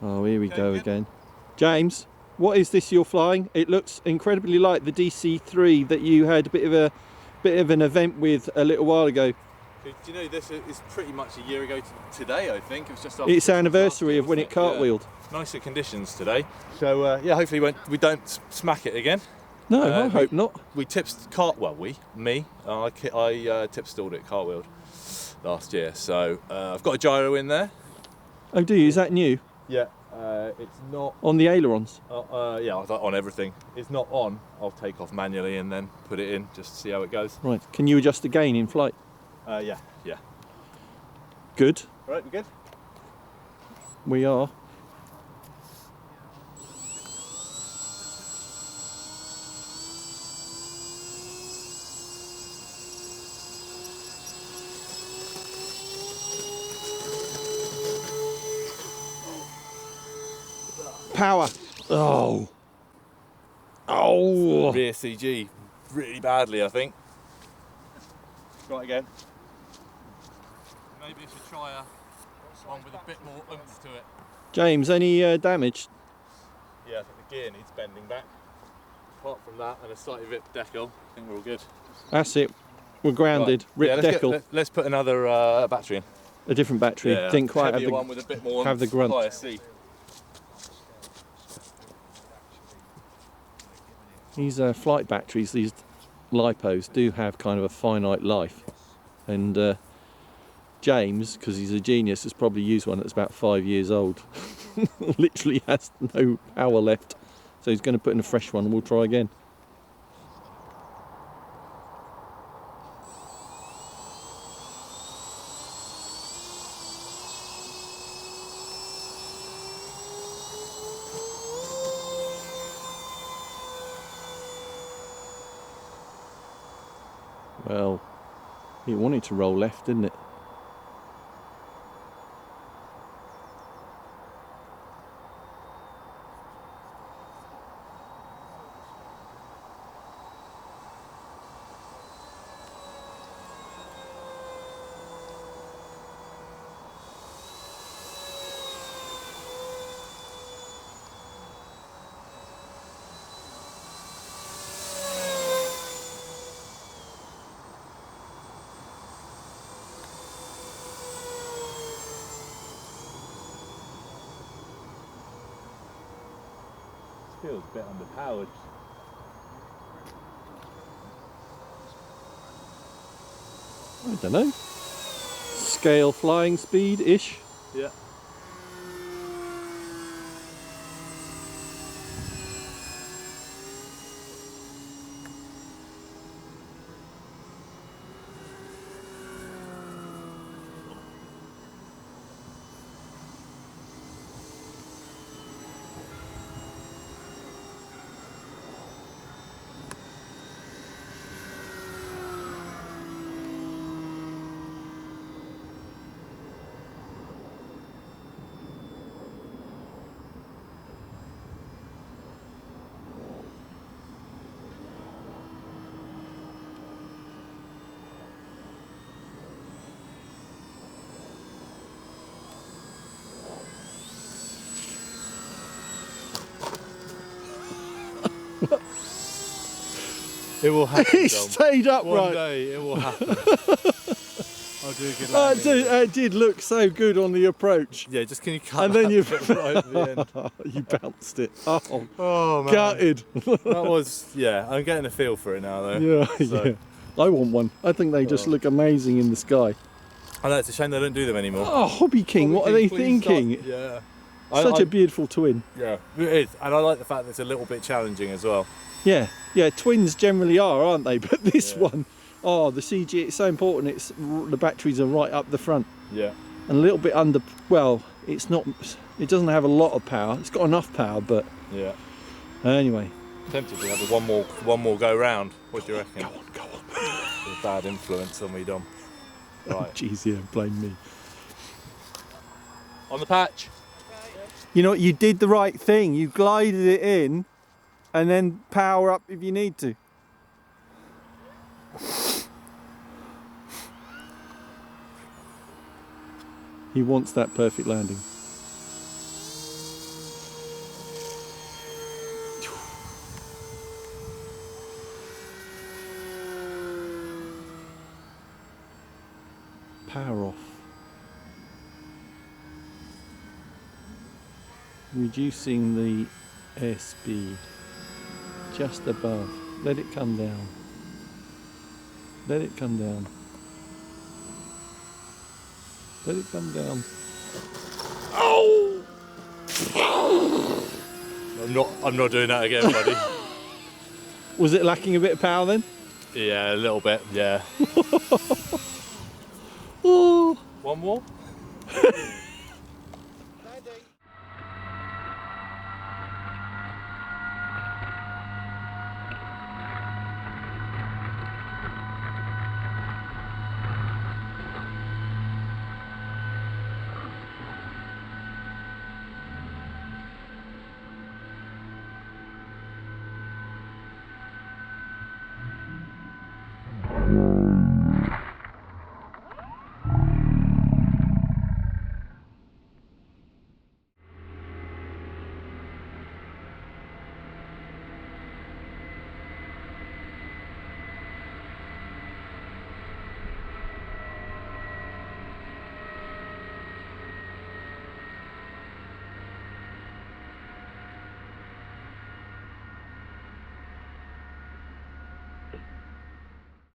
Oh, here we go again. James, what is this you're flying? It looks incredibly like the DC-3 that you had a bit of an event with a little while ago. Do you know this is pretty much a year ago today? I think it was just. It's anniversary of when it cartwheeled. Yeah. Nicer conditions today. So yeah, hopefully we don't smack it again. No, I hope not. We tip stalled it cartwheeled last year. So I've got a gyro in there. Oh, do you? Is that new? Yeah. It's not on the ailerons. Yeah, on everything. It's not on. I'll take off manually and then put it in just to see how it goes. Right. Can you adjust the gain in flight? Yeah. Good. Right, we good? We are. Power. Oh. Rear CG really badly, I think. Try it again. Maybe if you try one with a bit more oomph to it. James, any damage? Yeah, I think the gear needs bending back. Apart from that and a slightly ripped decal, I think we're all good. That's it. We're grounded. Right. Ripped decal. Let's put another battery in. A different battery. Yeah, didn't quite have the one with a bit more have the grunt. higher C. These flight batteries, these lipos, do have kind of a finite life, and James, because he's a genius, has probably used one that's about 5 years old. Literally has no power left, so he's going to put in a fresh one and we'll try again. Well, it wanted to roll left, didn't it? Feels a bit underpowered. I don't know. Scale flying speed-ish. Yeah. It will happen. He stayed upright. One day it will happen. I'll do a good landing. It did look so good on the approach. Yeah, just can you cut and then you right at the end? You bounced it. Oh man. Gutted. That was, yeah, I'm getting a feel for it now though. Yeah, so. yeah. I want one. I think they just look amazing in the sky. I know, it's a shame they don't do them anymore. Oh, HobbyKing, what are they thinking? Yeah. Such a beautiful twin. Yeah, it is. And I like the fact that it's a little bit challenging as well. Yeah, yeah, twins generally are, aren't they? But this one, oh, the CG, it's so important. It's the batteries are right up the front. Yeah. And a little bit under, well, it's not, it doesn't have a lot of power. It's got enough power, but yeah. Anyway. Tempted to have one more go round. What do you reckon? Go on. It's a bad influence on me, Dom. Right. Jeez, yeah, blame me. On the patch. You know what, you did the right thing. You glided it in and then power up if you need to. He wants that perfect landing. power off. Reducing the airspeed just above. Let it come down. Let it come down. Let it come down. Oh! I'm not doing that again, buddy. Was it lacking a bit of power then? Yeah, a little bit, yeah. Oh. One more?